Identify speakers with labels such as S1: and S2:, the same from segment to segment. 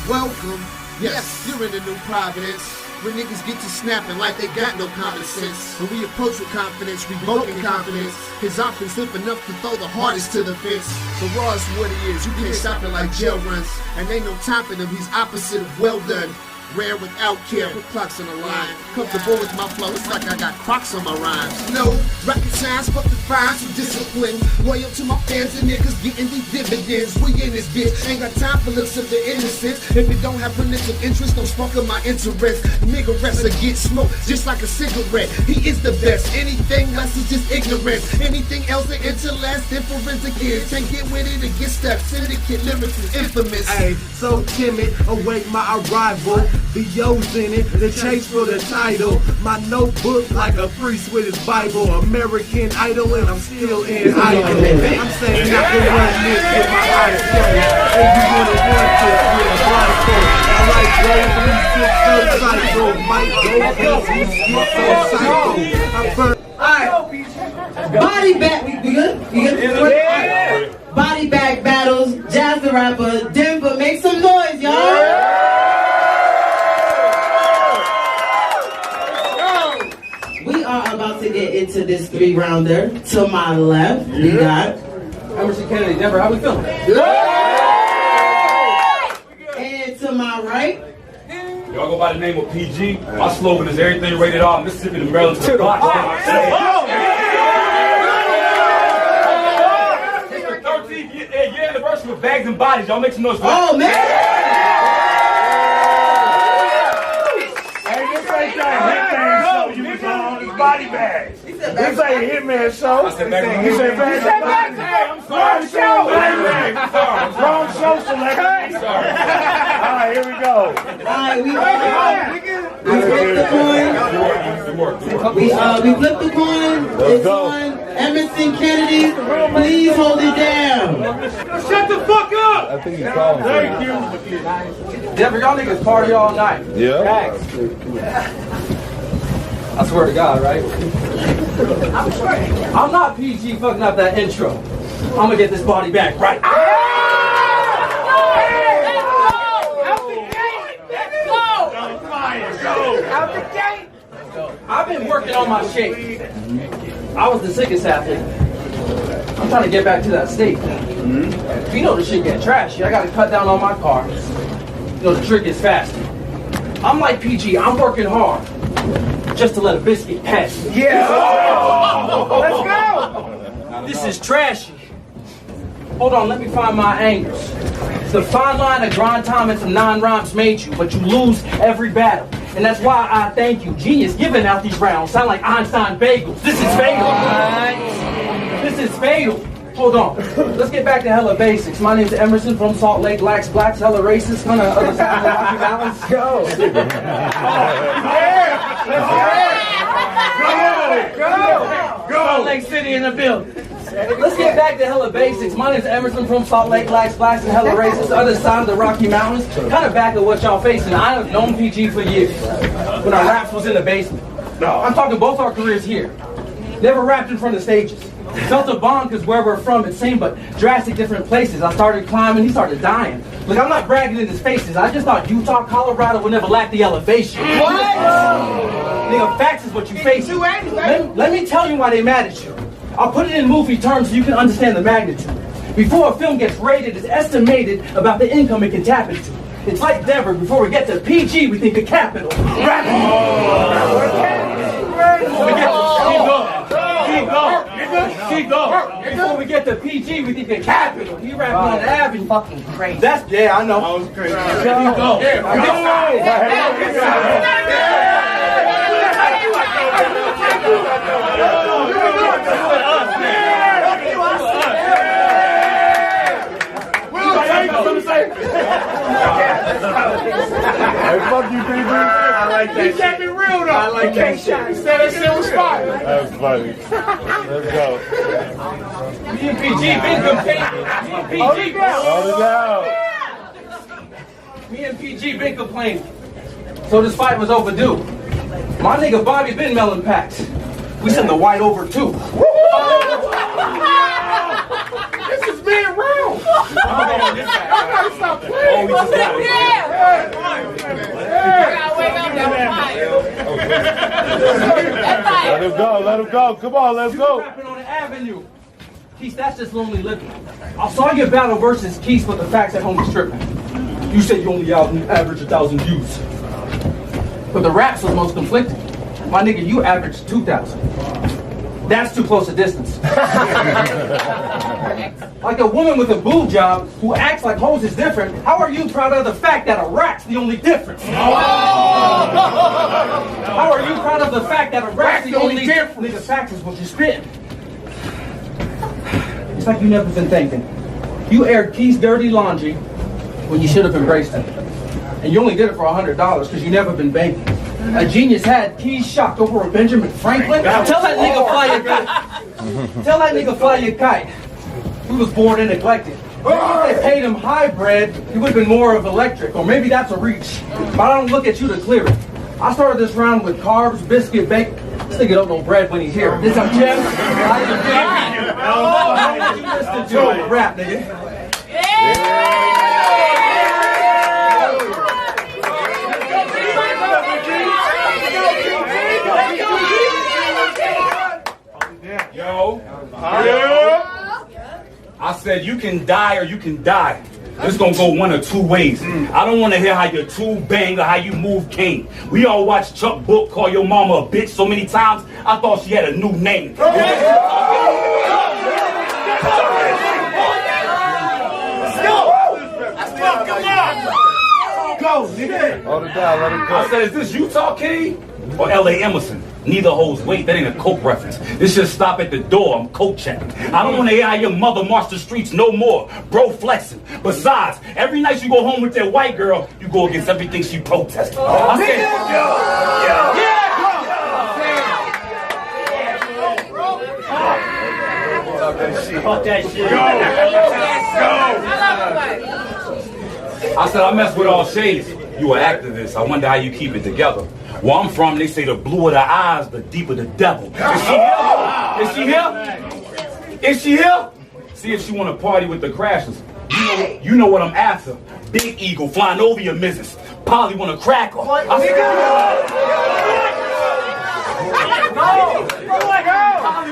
S1: Welcome. Yes, you're in the new Providence, where niggas get to snapping like they got no common sense. When we approach with confidence, revoking confidence. His offense slip enough to throw the hardest to the fence. The raw is what it is, you can't stop it like jail runs. And ain't no topping him, he's opposite of well done. Rare without care, put clocks on the line. Comfortable with my flow, it's like I got Crocs on my rhymes. No, rocket science, fuck the fires with discipline. Loyal to my fans and niggas getting these dividends. We in this bitch, ain't got time for looks of the innocence. If it don't have political interest, don't spark up my interest. Nigga rest or get smoked, just like a cigarette. He is the best, anything less is just ignorance. Anything else an intellect, inference again. Can't get with it and get stuck, syndicate lyrics is infamous.
S2: Hey, so timid, await my arrival. The O's in it, the chase for the title. My notebook like a priest with his Bible. American Idol and I'm still in idol. I'm saying I can run this with my eyes closed. And you wouldn't want this with a blindfold. Alright, bro, 3 6 might go,
S3: Alright, body bag, we good? Yeah. Body bag battles, Jazz the Rapper, Denver, make some noise, y'all. We are about to get into this 3-rounder. To my left, we got
S4: Emerson Kennedy, Denver. How we feeling?
S3: And to my right,
S5: Y'all go by the name of PG. My slogan is everything rated R, Mississippi to Maryland to the box. It's the 13th year anniversary of Bags and Bodies. Y'all make some noise for that.
S3: oh man!
S2: body bags. This ain't Hitman show.
S5: I said back
S2: He said bags.
S5: I'm sorry.
S2: Wrong show selection.
S5: I'm sorry.
S2: All right, here we go.
S3: Alright, we flipped the coin. We flipped the coin. It's on Emerson Kennedy. Please hold it down.
S5: Shut the fuck up!
S6: I think he's calling.
S2: Thank you.
S4: Denver, y'all niggas party all night.
S6: Yeah.
S4: Facts. I swear to God, right? I'm not PG fucking up that intro. I'm gonna get this body back right. I've been working on my shape. I was the sickest athlete. I'm trying to get back to that state. You know the shit get trashy. I gotta cut down on my carbs. You know the trick is fasting. I'm like PG, I'm working hard. Just to let a biscuit pass.
S2: Yeah. Let's go.
S4: This is trashy. Hold on, let me find my angles. It's the fine line of grind time and some non-rhymes made you, but you lose every battle. And that's why I thank you. Genius giving out these rounds. Sound like Einstein bagels. This is fatal. This is fatal. Hold on. Let's get back to hella basics. My name's Emerson from Salt Lake. Blacks, hella racist. Kind of other side of the Rocky Mountains. Go.
S2: Go.
S4: Salt Lake City in the building. Let's get back to hella basics. My name's Emerson from Salt Lake. Blacks, and hella racist. Other side of the Rocky Mountains. Kind of back of what y'all facing. I have known PG for years. When our raps was in the basement. I'm talking both our careers here. Never rapped in front of stages. Felt a bond because where we're from, it's same, but drastic different places. I started climbing, he started dying. Look, I'm not bragging in his faces. I just thought Utah, Colorado would never lack the elevation.
S3: What?
S4: Nigga, facts is what you face. Let me tell you why they mad at you. I'll put it in movie terms so you can understand the magnitude. Before a film gets rated, it's estimated about the income it can tap into. It's like Denver, before we get to PG, we think the capital. Keep going. Before we get to PG, we think the capital. He rapping on the avenue.
S3: Fucking crazy.
S4: That's, yeah, I know.
S2: That was crazy.
S4: Keep
S6: Hey, fuck you, PG.
S2: I like that. You kept it real though. I like that shit. He said that shit was fire.
S6: That's funny. Let's go.
S4: Me and PG been complaining.
S6: Hold it down.
S4: Me and PG been complaining. So this fight was overdue. My nigga Bobby been melon packs. We sent the white over too.
S2: This is being real. I gotta stop playing.
S5: Oh, we just got it.
S6: Let him go, let him go. Come on, let's go.
S4: Rapping on the avenue. Keith, that's just lonely living. I saw your battle versus Keith, but the facts at home is tripping. You said you only average 1,000 views. But the raps was most conflicting. My nigga, you averaged 2,000. That's too close a distance. Like a woman with a boob job who acts like hoes is different, how are you proud of the fact that a rat's the only difference? How are you proud of the fact that a rat's the only difference? Nigga, facts is what you spit. It's like you never been thinking. You aired Keith's dirty laundry when you should have embraced it. And you only did it for $100 because you never been banking. A genius had Keys shocked over a Benjamin Franklin. Tell that nigga fly your kite. Tell that nigga fly your kite. He was born and neglected. Maybe if they paid him high bread, he would have been more of electric. Or maybe that's a reach. But I don't look at you to clear it. I started this round with carbs, biscuit, bacon. This nigga don't know bread when he's here. This I'm Jim. I am Jim. You listen to the rap, nigga.
S5: Yo, I said you can die or you can die. It's gonna go one of two ways. I don't want to hear how your two bang or how you move came. We all watched Chuck Book call your mama a bitch so many times, I thought she had a new name.
S6: Let's
S2: Go, nigga.
S6: Hold it down, let him go.
S5: I said, is this Utah King or L.A. Emerson? Neither holds weight. That ain't a Coke reference. This should stop at the door. I'm coat checking. I don't want to hear how your mother marched the streets no more. Bro flexing. Besides, every night you go home with that white girl, you go against everything she protested. I said,
S6: Talk that shit.
S5: I said, I mess with all shades. You an activist. I wonder how you keep it together. Where I'm from, they say the bluer the eyes, the deeper the devil. Is she here? Is she here? Is she here? See if she want to party with the crashers. You know what I'm after. Big eagle flying over your missus. Probably want to crack her. Probably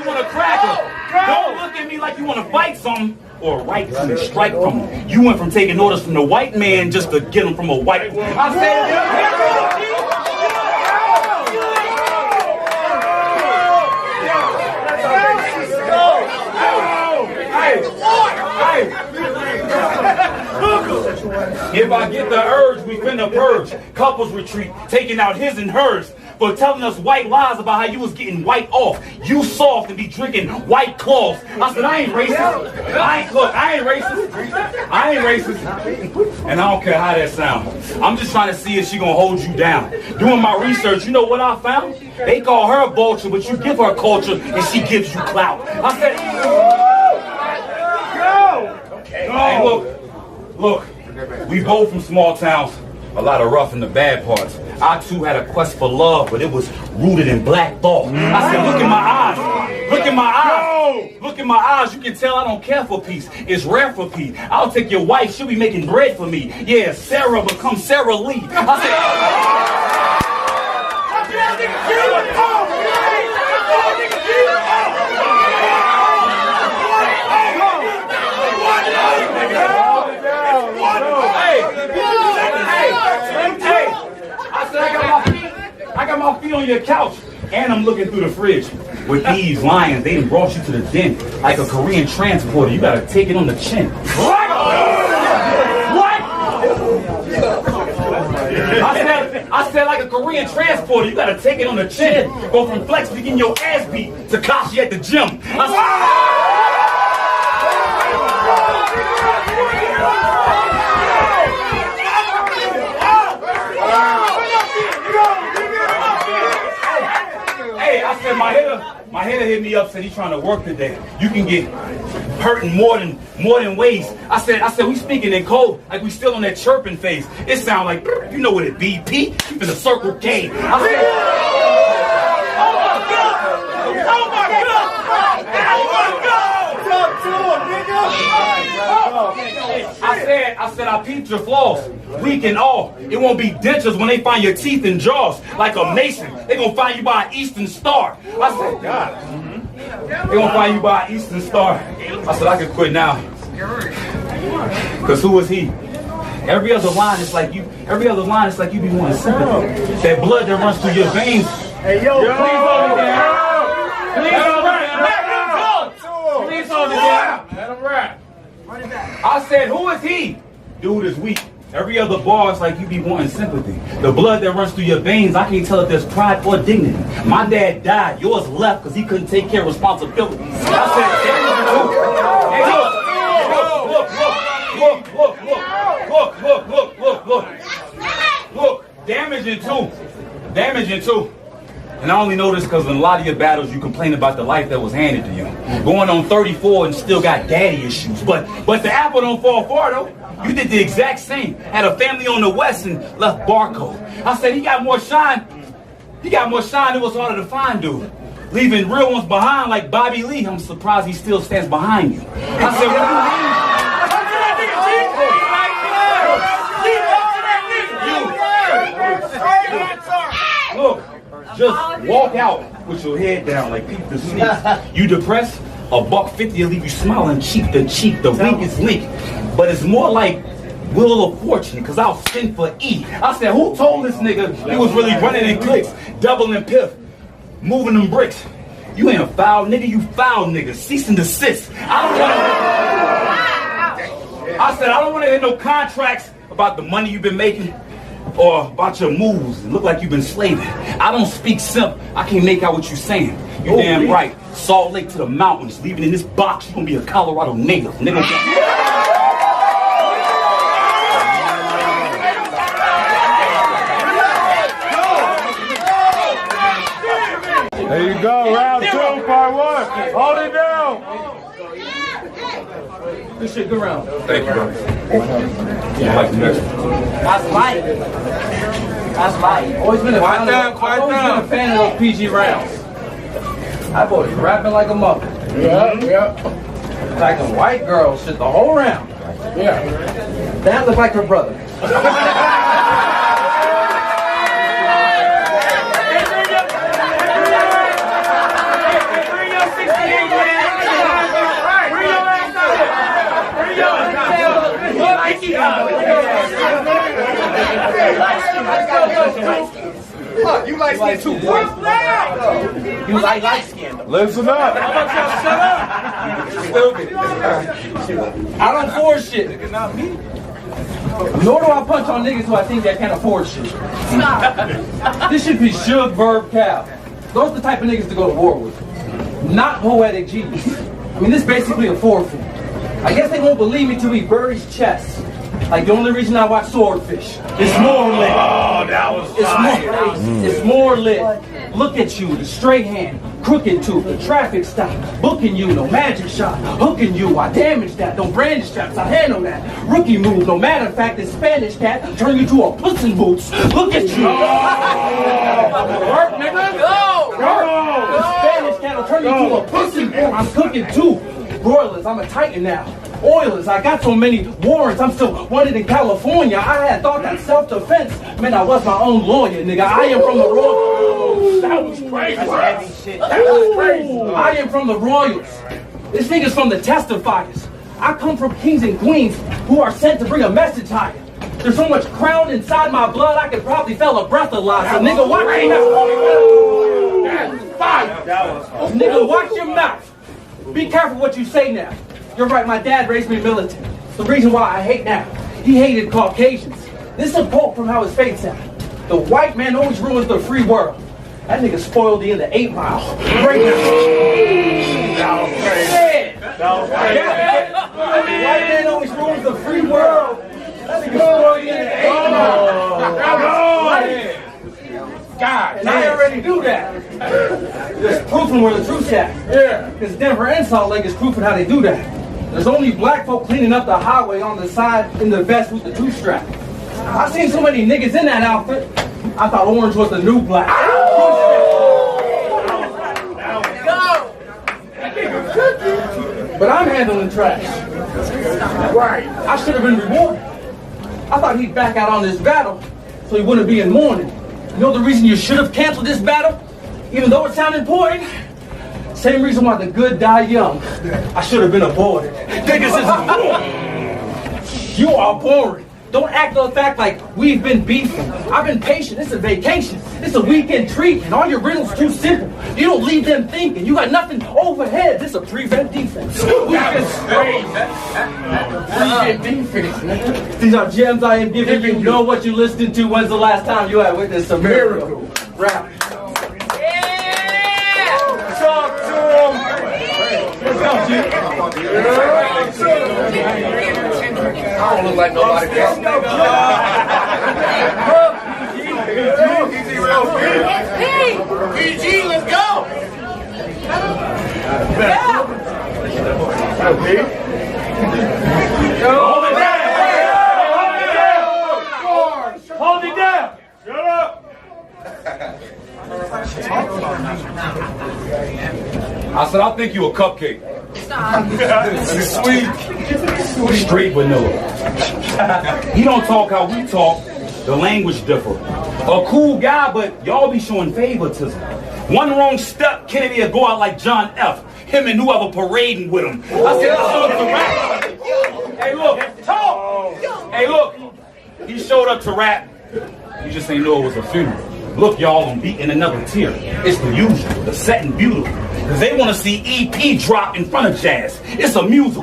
S5: want to crack her. Don't look at me like you want to fight something or right to strike from him. You went from taking orders from the white man just to get them from a white woman. I said, if I get the urge, we finna purge. Couples retreat, taking out his and hers for telling us white lies about how you was getting white off. You soft and be drinking white claws. I said, I ain't racist. I ain't racist. I ain't racist. And I don't care how that sounds. I'm just trying to see if she gonna hold you down. Doing my research, you know what I found? They call her a vulture, but you give her culture and she gives you clout. I said, hey, look, we both from small towns, a lot of rough in the bad parts. I too had a quest for love, but it was rooted in black thought. I said, look in my eyes, look in my eyes, look in my eyes. You can tell I don't care for peace. It's rare for peace. I'll take your wife, she'll be making bread for me. Yeah, Sarah become Sarah Lee. I said, I got my feet on your couch, and I'm looking through the fridge. With these lions, they done brought you to the den like a Korean transporter. You gotta take it on the chin. What? I said like a Korean transporter. You gotta take it on the chin. Go from flex to getting your ass beat to Kashi at the gym. I said my hitter hit me up, said he's trying to work today. You can get hurting more than ways. I said we speaking in code like we still on that chirping phase. It sound like you know what it be, P. You finna circle K. I said, oh my god! Talk to him, nigga. I said I peeped your flaws, weak and all. It won't be dentures when they find your teeth and jaws. Like a mason, they gonna find you by an eastern star. I said, God, they gonna find you by an eastern star. I said I could quit now. Cause who is he? Every other line is like you. Every other line is like you be wanting sympathy. That blood that runs through your veins.
S6: Hey, yo,
S5: Please hold it down. Please hold it down. Please hold it down. Let him rap. I said, who is he? Dude is weak. Every other bar is like you be wanting sympathy. The blood that runs through your veins, I can't tell if there's pride or dignity. My dad died. Yours left because he couldn't take care of responsibilities. I said, look, damaging too. And I only know this because in a lot of your battles you complain about the life that was handed to you. Going on 34 and still got daddy issues. But the apple don't fall far though. You did the exact same. Had a family on the west and left Barcode. I said he got more shine. It was harder to find, dude. Leaving real ones behind like Bobby Lee. I'm surprised he still stands behind you. I said, what do you mean? Look, just walk out with your head down like Pete the Sneak. You depressed? $1.50 will leave you smiling cheek to cheek. The wink is link. But it's more like Wheel of Fortune, because I'll send for E. I said, who told this nigga he was really running in clicks, doubling piff, moving them bricks? You ain't a foul nigga, you foul nigga. Cease and desist. I said, I don't want to hear no contracts about the money you've been making or about your moves. It look like you've been slaving. I don't speak simp. I can't make out what you're saying. You damn right. Salt Lake to the mountains. Leaving in this box, you're gonna be a Colorado native. Nigga.
S6: There you go, round 2, part 1. Hold it down.
S4: Good shit, good round.
S5: Thank you, bro.
S4: That's light. Always been a fan of those PG rounds. That boy's rapping like a mother.
S6: Yeah.
S4: Like a white girl shit the whole round.
S6: Yeah.
S4: That looked like her brother.
S1: You like skin too, boy.
S4: You like light skin.
S6: Listen up.
S4: How about y'all shut up? Stupid. I don't afford shit. Nor do I punch on niggas who I think that can't afford shit. This should be Suge, Verb, Cal. Those are the type of niggas to go to war with. Not poetic genius. I mean, this is basically a forfeit. I guess they won't believe me till we bury his chest. Like the only reason I watch Swordfish. It's more lit.
S5: Oh, that was
S4: It's more lit. Look at you, the straight hand, crooked tooth, the traffic stop, booking you, no magic shot, hooking you, I damage that, don't brandish straps, I handle that. Rookie move, no matter of fact, this Spanish cat turn you to a puss in boots. Look at you. Work, nigga. Go. The Spanish cat will turn you to a puss in boots. I'm cooking too. Broilers, I'm a titan now. Oilers, I got so many warrants, I'm still wanted in California. I had thought that self-defense meant I was my own lawyer, nigga. I am from the Royals. That was crazy. That was crazy. I am from the Royals. This nigga's from the testifiers. I come from kings and queens who are sent to bring a message higher. There's so much crown inside my blood, I could probably feel a breathalyzer. So nigga, watch your mouth. Nigga, watch your mouth. Be careful what you say now. You're right, my dad raised me militant. The reason why I hate now. He hated Caucasians. This is a quote from how his fate sounded. The white man always ruins the free world. That nigga spoiled the end of 8 Mile. Right now. That was crazy. The white man always ruins the free world. That nigga spoiled the end of 8 Mile. God, and I already do that. There's proof from where the truth's at. Yeah. Because Denver and Salt Lake is proof of how they do that. There's only black folk cleaning up the highway on the side in the vest with the two-strap. I've seen so many niggas in that outfit, I thought orange was the new black. But I'm handling trash. Right. I should have been rewarded. I thought he'd back out on this battle so he wouldn't be in mourning. You know the reason you should have canceled this battle? Even though it sounded important? Same reason why the good die young. I should have been aborted. Niggas is You are boring. Don't act the fact like we've been beefing. I've been patient. It's a vacation. It's a weekend treat, and all your riddles too simple. You don't leave them thinking. You got nothing overhead. This a prevent defense. These are gems I am giving you. Know what you listening to. When's the last time you had witnessed a miracle? Rap.
S6: Yeah! Talk to him! Let's go, G.
S7: I don't look like nobody else. PG, let's go!
S5: Hold it down! Hold it down! Shut up! I said, I think you a cupcake. Sweet. Straight vanilla. He don't talk how we talk. The language differ. A cool guy, but y'all be showing favoritism. One wrong step, Kennedy will go out like John F. Him and whoever parading with him. I said, I showed up to rap. Hey, look. Talk. Hey, look. He showed up to rap. You just ain't know it was a funeral. Look, y'all, I'm beating another tier. It's the usual, the set and beautiful. Because they want to see EP drop in front of jazz. It's a musical.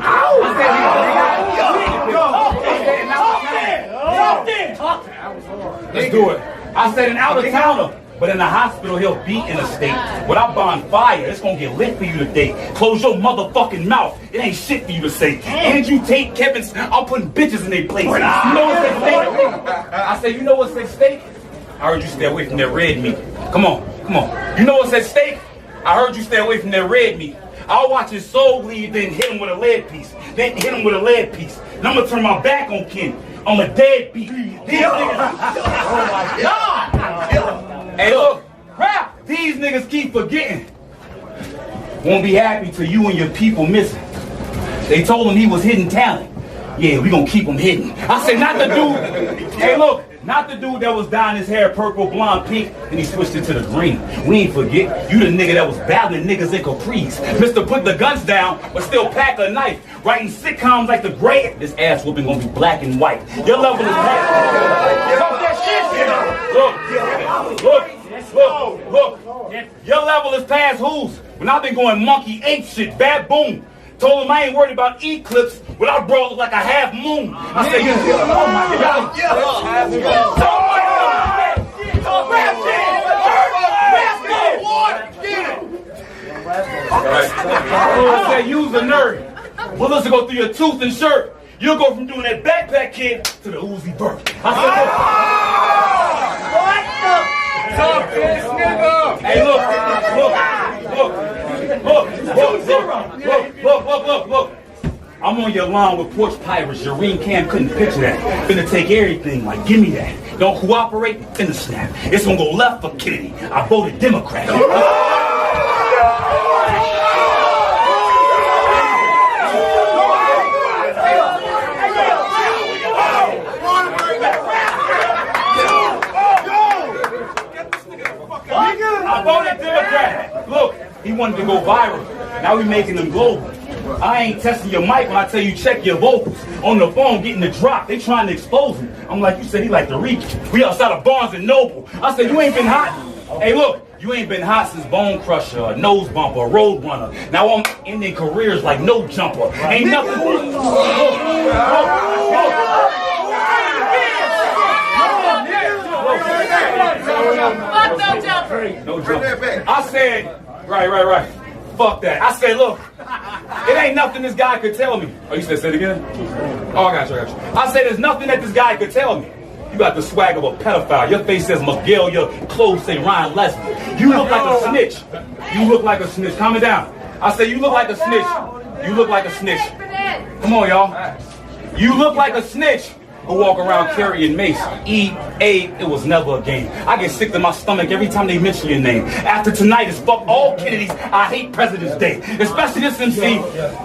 S5: Let's do it. I said an out-of-towner, but in the hospital he'll be in a state. Without bonfire, it's going to get lit for you today. Close your motherfucking mouth. It ain't shit for you to say. And you take Kevin's, I'm putting bitches in their place. You know what's at stake? I said, you know what's at stake? I heard you stay away from that red meat. Come on, come on. You know what's at stake? I heard you stay away from that red meat. I'll watch his soul bleed, then hit him with a lead piece. Then hit him with a lead piece. And I'm gonna turn my back on Ken. I'm a deadbeat. These niggas. Oh my God! Hey, look, crap! These niggas keep forgetting. Won't be happy till you and your people miss him. They told him he was hidden talent. Yeah, we gonna keep him hidden. I said, not the dude. Hey, look. Not the dude that was dyeing his hair purple, blonde, pink, and he switched it to the green. We ain't forget, you the nigga that was battling niggas in capris. Mr. Put the guns down, but still pack a knife. Writing sitcoms like The Gray. This ass whooping gonna be black and white. Your level is black. Look. Your level is past whose? When I've been going monkey ape shit, baboon. Told him I ain't worried about eclipse without bro look like a half moon. I said, oh my God. I said, use a nerd. Bullets will go through your tooth and shirt. You'll go from doing that backpack kid to the Uzi Vert. I said, what the? Talk this nigga. Hey, look. Look. I'm on your lawn with porch pirates. Your ring cam couldn't picture that. Finna take everything, like, give me that. Don't cooperate, finna snap. It's gonna go left for Kennedy. I voted Democrat. I voted Democrat. Look, he wanted to go viral. Now we making them global. I ain't testing your mic when I tell you check your vocals. On the phone getting the drop, they trying to expose him. I'm like, you said he like the Reek. We outside of Barnes and Noble. I said, you ain't been hot. Hey, look, you ain't been hot since Bone Crusher, a Nose Bumper, Road Runner. Now I'm ending careers like No Jumper. Ain't nothing. No jumper. I said, right. Fuck that. I said, look, it ain't nothing this guy could tell me. Oh, you said say it again? Oh, I got you. I said there's nothing that this guy could tell me. You got the swag of a pedophile. Your face says Miguel, your clothes say Ryan Leslie. You look like a snitch. Calm it down. I said you look like a snitch. Come on, y'all. You look like a snitch. who walk around carrying mace. Eat, ate, it was never a game. I get sick to my stomach every time they mention your name. After tonight is fuck all Kennedys. I hate President's Day. Especially this MC,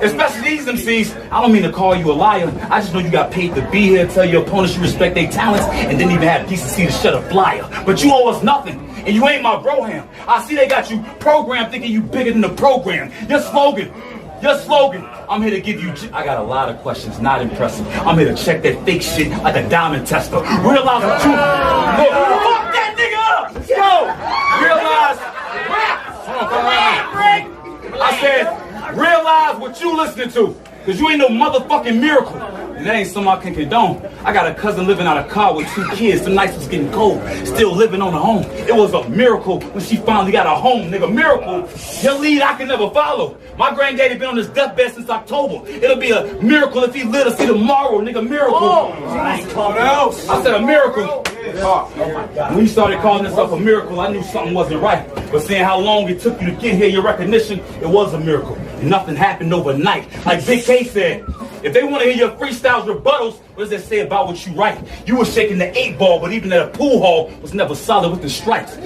S5: especially these MCs. I don't mean to call you a liar. I just know you got paid to be here, tell your opponents you respect their talents, and didn't even have decency to shut a flyer. But you owe us nothing. And you ain't my broham. I see they got you programmed thinking you bigger than the program. Your slogan, I'm here to give you, I got a lot of questions, not impressive. I'm here to check that fake shit like a diamond tester. Realize the truth. Look, fuck that nigga up. Yo, realize, I said, realize what you listening to. Cause you ain't no motherfucking miracle. And that ain't something I can condone. I got a cousin living out of a car with 2 kids. The nights was getting cold. Still living on her home. It was a miracle when she finally got a home, nigga. Miracle. Your lead I can never follow. My granddaddy been on his deathbed since October. It'll be a miracle if he lived to see tomorrow, nigga. Miracle. What else? I said a miracle. When you started calling yourself a miracle, I knew something wasn't right. But seeing how long it took you to get here, your recognition, it was a miracle. And nothing happened overnight. Like Big K said, if they want to hear your freestyles, rebuttals, what does that say about what you write? You was shaking the 8 ball, but even at a pool hall was never solid with the stripes.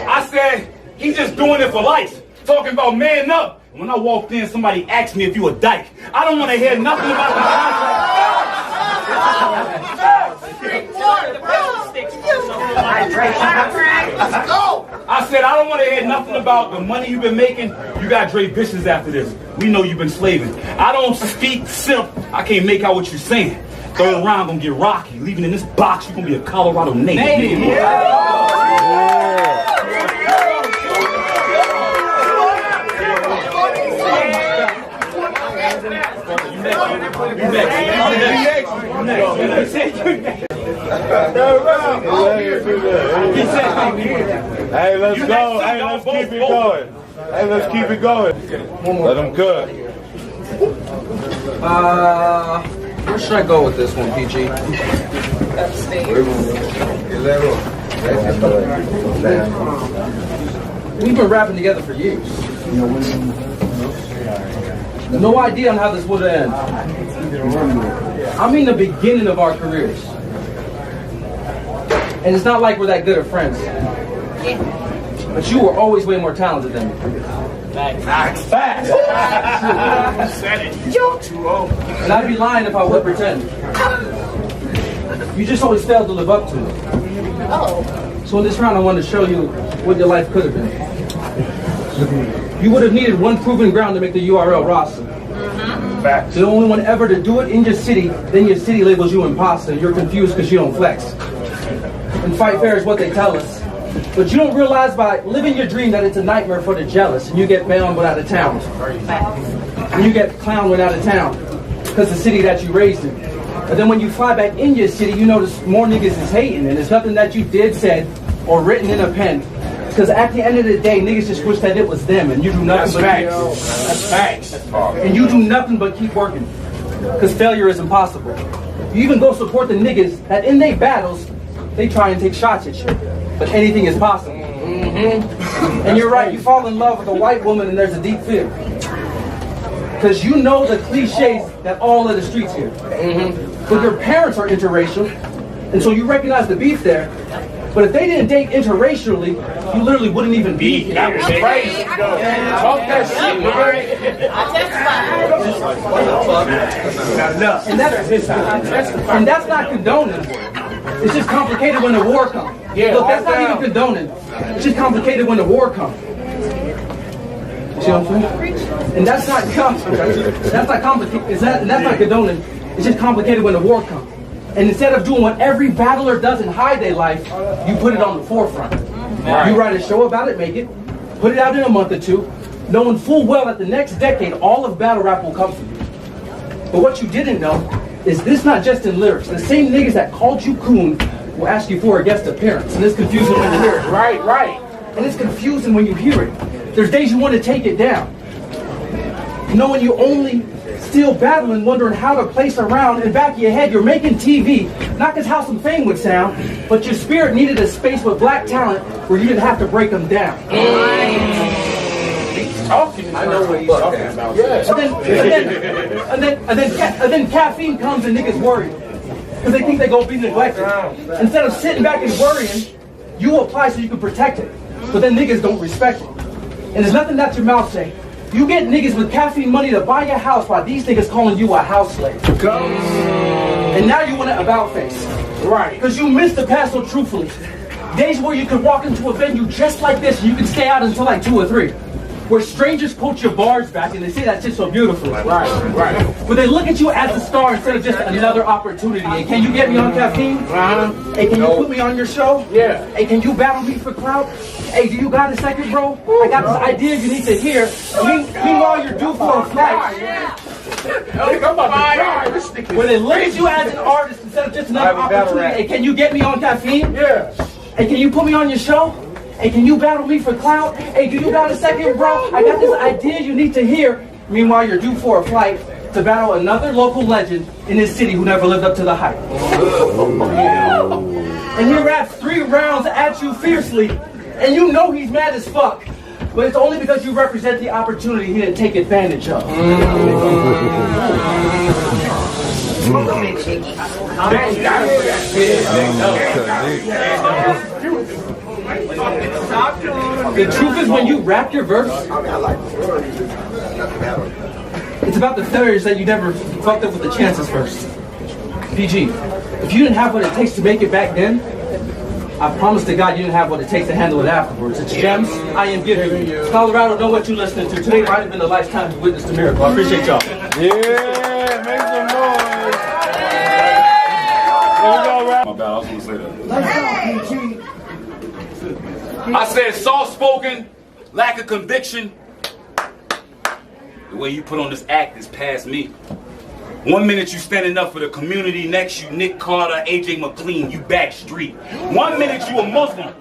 S5: I said, he's just doing it for life. Talking about man up. When I walked in, somebody asked me if you a dyke. I don't want to hear nothing about the I said, I don't want to hear nothing about the money you've been making. You got Dre bitches after this. We know you've been slaving. I don't speak simp. I can't make out what you're saying. Third round gonna get rocky. Leaving in this box, you're gonna be a Colorado native.
S6: Hey, let's go. Hey, let's keep it going. Hey, let's keep it going. Let them cook.
S4: Where should I go with this one, PG? We've been rapping together for years. No idea on how this would end. I mean the beginning of our careers. And it's not like we're that good of friends. But you were always way more talented than me. Facts. Said it. And I'd be lying if I would pretend. You just always failed to live up to it. So in this round I wanted to show you what your life could have been. You would have needed one proven ground to make the URL roster. Facts. The only one ever to do it in your city, then your city labels you imposter. You're confused because you don't flex. And fight fair is what they tell us. But you don't realize by living your dream that it's a nightmare for the jealous, and you get bailed when out of town. And you get clowned when out of town because the city that you raised in. But then when you fly back in your city, you notice more niggas is hating, and it's nothing that you did, said, or written in a pen. Because at the end of the day, niggas just wish that it was them, and you do nothing That's facts. And you do nothing but keep working. Because failure is impossible. You even go support the niggas that in their battles, they try and take shots at you. But anything is possible. And you're right, you fall in love with a white woman and there's a deep fear. Because you know the cliches that all of the streets hear. But your parents are interracial, and so you recognize the beef there. But if they didn't date interracially, you literally wouldn't even be here. That was crazy. Talk that shit, and that's not condoning. It's just complicated when the war comes. Look, that's not even condoning. It's just complicated when the war comes. See what I'm saying? And that's not complicated. That's not complicated. That's not condoning. It's just complicated when the war comes. And instead of doing what every battler does and hide their life, you put it on the forefront. You write a show about it, make it, put it out in a month or two, knowing full well that the next decade, all of battle rap will come from you. But what you didn't know is this not just in lyrics. The same niggas that called you coon will ask you for a guest appearance. And it's confusing when you hear it. Right. And it's confusing when you hear it. There's days you want to take it down. Knowing you only still battling, wondering how to place around. In back of your head, you're making TV, not because how some fame would sound, but your spirit needed a space with black talent where you didn't have to break them down.
S7: talking. I know what he's talking about. Yeah.
S4: And then caffeine comes and niggas worry. Because they think they're going to be neglected. Instead of sitting back and worrying, you apply so you can protect it. But then niggas don't respect it. And there's nothing that your mouth say. You get niggas with caffeine money to buy your house while these niggas calling you a house slave. And now you want an about face.
S7: Right.
S4: Because you missed the past so truthfully. Days where you could walk into a venue just like this and you can stay out until like 2 or 3. Where strangers quote your bars back and they say that shit so beautifully.
S7: Right.
S4: But they look at you as a star instead of just another opportunity. And can you get me on caffeine? Hey, can you put me on your show?
S7: Yeah.
S4: Hey, can you battle me for clout? Hey, do you got a second, bro? I got this idea you need to hear. Meanwhile, you're due for a flight. Where they look at you as an artist instead of just another opportunity. Hey, can you get me on caffeine?
S7: Yeah.
S4: Hey, can you put me on your show? Hey, can you battle me for clout? Hey, do you got a second, bro? I got this idea you need to hear. Meanwhile, you're due for a flight to battle another local legend in this city who never lived up to the hype. And he raps 3 rounds at you fiercely, and you know he's mad as fuck. But it's only because you represent the opportunity he didn't take advantage of. The truth is, when you rap your verse, it's about the failures that you never fucked up with the chances first. PG, if you didn't have what it takes to make it back then, I promise to God you didn't have what it takes to handle it afterwards. It's gems I am giving you. Colorado, know what you're listening to. Today might have been the lifetime you witnessed a miracle. I appreciate y'all.
S6: Yeah, make some noise.
S5: My bad, I was gonna say that. I said soft-spoken, lack of conviction. The way you put on this act is past me. 1 minute you standing up for the community, next you Nick Carter, AJ McLean, you backstreet. 1 minute you a Muslim.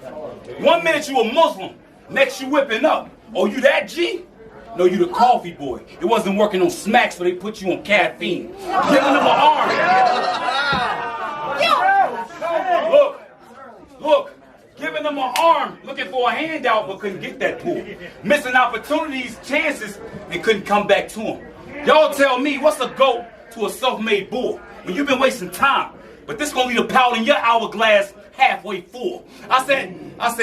S5: 1 minute you a Muslim, next you whipping up. Oh, you that G? No, you the coffee boy. It wasn't working on smack, so they put you on caffeine. Giving them an arm. Look, giving them an arm, looking for a handout, but couldn't get that pull. Missing opportunities, chances, and couldn't come back to them. Y'all tell me, what's a goat to a self-made bull when you've been wasting time? But this gonna leave a pout in your hourglass halfway full. I said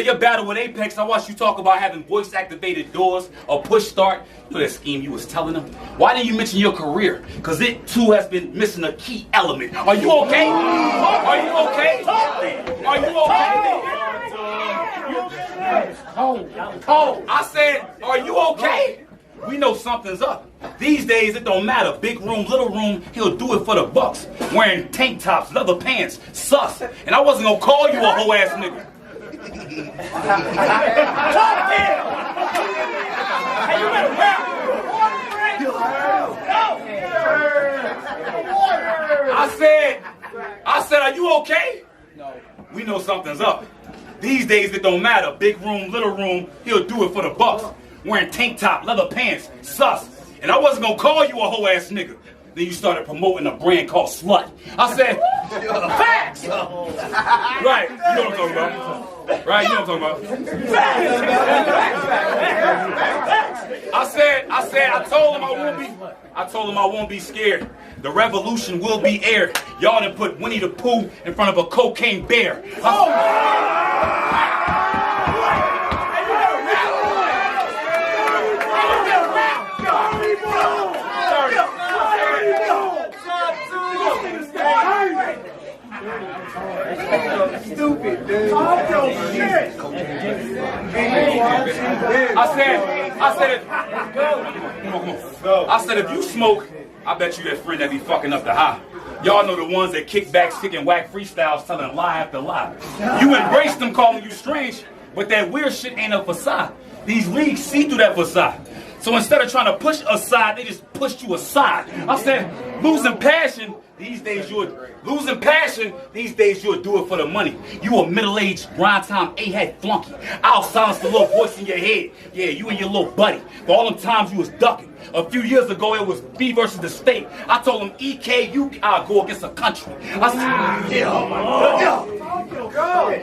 S5: your battle with Apex, I watched you talk about having voice-activated doors or push start. You know that scheme you was telling them? Why didn't you mention your career? Because it too has been missing a key element. Are you okay? Are you okay? Are you okay? Cold. I said, are you okay? We know something's up. These days it don't matter. Big room, little room, he'll do it for the bucks. Wearing tank tops, leather pants, sus. And I wasn't gonna call you a hoe ass nigga. Talk here! Hey, you better rap! I said, are you okay? No. We know something's up. These days it don't matter. Big room, little room, he'll do it for the bucks. Wearing tank top, leather pants, sus. And I wasn't gonna call you a hoe ass nigga. Then you started promoting a brand called Slut. I said, facts! Right, you know what I'm talking about. Right, you know what I'm talking about. Facts! I told him I won't be scared. The revolution will be aired. Y'all done put Winnie the Pooh in front of a cocaine bear.
S7: Stupid, dude.
S5: I said, if you smoke, I bet you that friend that be fucking up the high. Y'all know the ones that kick back, stick and whack freestyles, telling lie after lie. You embrace them calling you strange, but that weird shit ain't a facade. These leagues see through that facade. So instead of trying to push aside, they just pushed you aside. I said, losing passion, these days you'll do it for the money. You a middle-aged, grind time A-head flunky. I'll silence the little voice in your head. Yeah, you and your little buddy. For all them times you was ducking. A few years ago, it was B versus the state. I told him, EK, I'll go against a country. I said,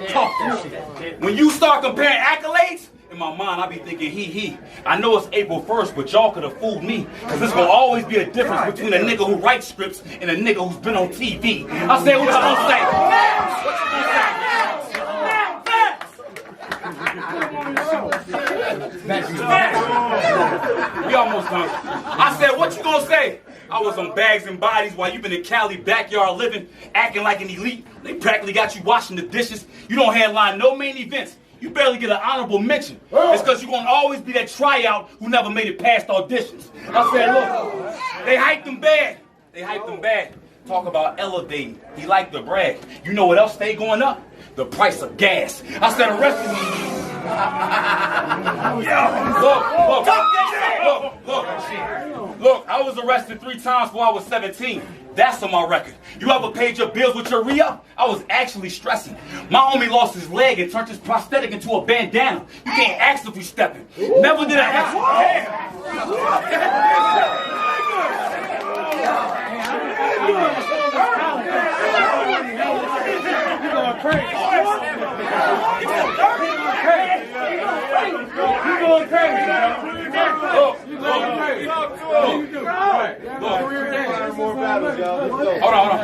S5: talk that shit. When you start comparing accolades, In my mind, I be thinking, he. I know it's April 1st, but y'all could have fooled me. Because there's going to always be a difference between a nigga who writes scripts and a nigga who's been on TV. I said, what you gonna say? We almost done. I said, what you gonna say? I was on Bags and Bodies while you been in Cali backyard living, acting like an elite. They practically got you washing the dishes. You don't headline no main events. You barely get an honorable mention. It's because you're going to always be that tryout who never made it past auditions. I said, look, they hyped him bad. They hyped him bad. Talk about elevating. He liked to brag. You know what else stayed going up? The price of gas. I said, arrest him. Look, I was arrested 3 times while I was 17. That's on my record. You ever paid your bills with your re-up? I was actually stressing. My homie lost his leg and turned his prosthetic into a bandana. You can't ask if we stepping. Never did I Hold on.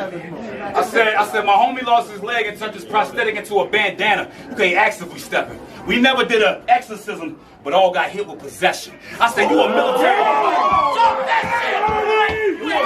S5: I said my homie lost his leg and turned his prosthetic into a bandana. You can't ask if we stepping. We never did an exorcism, but all got hit with possession. I said, you a military. Stop that shit! You a military.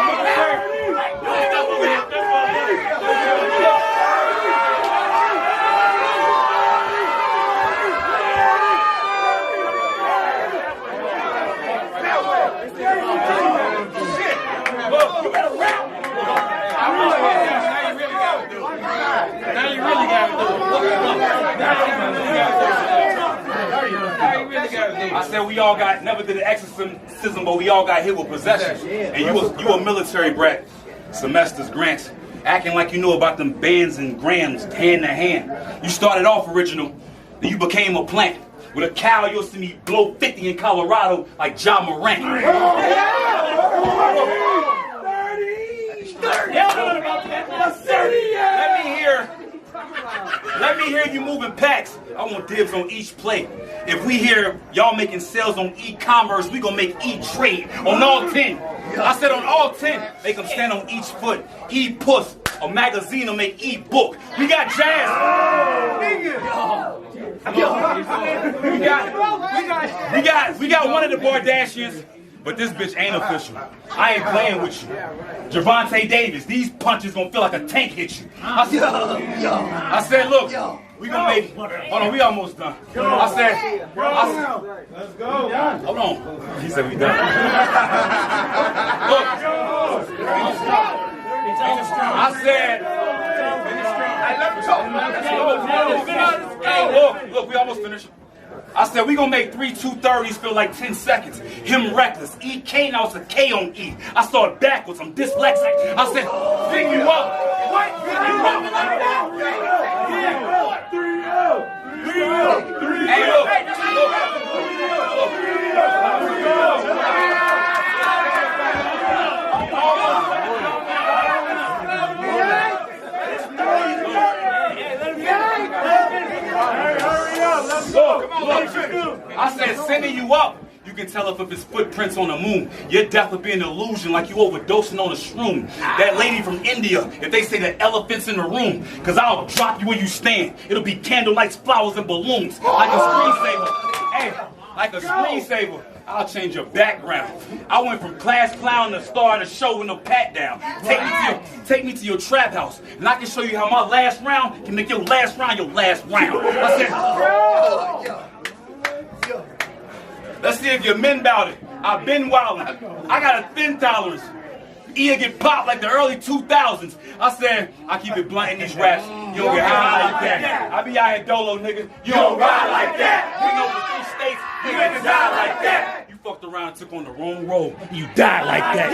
S5: I said we all got, never did an exorcism, but we all got hit with possession. And you a military brat, semesters, grants, acting like you know about them bands and grams, hand to hand. You started off original, then you became a plant. With a cow, you'll see me blow 50 in Colorado like Ja Morant. Let me hear you moving packs. I want dibs on each plate. If we hear y'all making sales on e-commerce, we gonna make e-trade on all 10. I said on all 10, make them stand on each foot. E-puss, a magazine will make e-book. We got jazz. We got one of the Bardashians, but this bitch ain't official. I ain't playing with you. Javante Davis, these punches gonna feel like a tank hit you. I said, look, we gonna make, hold on, we almost done. I said, let's go. Hold on. He said we done. Look, I said, look, we almost finished. I said, we gonna make 3 230s feel like 10 seconds. Him reckless. E-K, now it's a K on E. I saw it backwards. I'm dyslexic. I said, pick you up. What? Pick you up. Yeah. 3-0. Hey, look. I said, sending you up. You can tell if it's footprints on the moon. Your death will be an illusion like you overdosing on a shroom. That lady from India, if they say the elephant's in the room, cause I'll drop you where you stand. It'll be candlelights, flowers, and balloons. Like a screensaver. Hey, like a screensaver. I'll change your background. I went from class clown to star in a show with no pat down. Take me to your trap house, and I can show you how my last round can make your last round your last round. I said, let's see if your men bout it. I've been wildin'. I got a thin tolerance. Ear get popped like the early 2000s. I said, I keep it blunt in these raps. You don't get high like that. I be out here dolo, nigga. You don't ride like that. Been over 3 states. You ain't die like that. You fucked around and took on the wrong road. You died like that.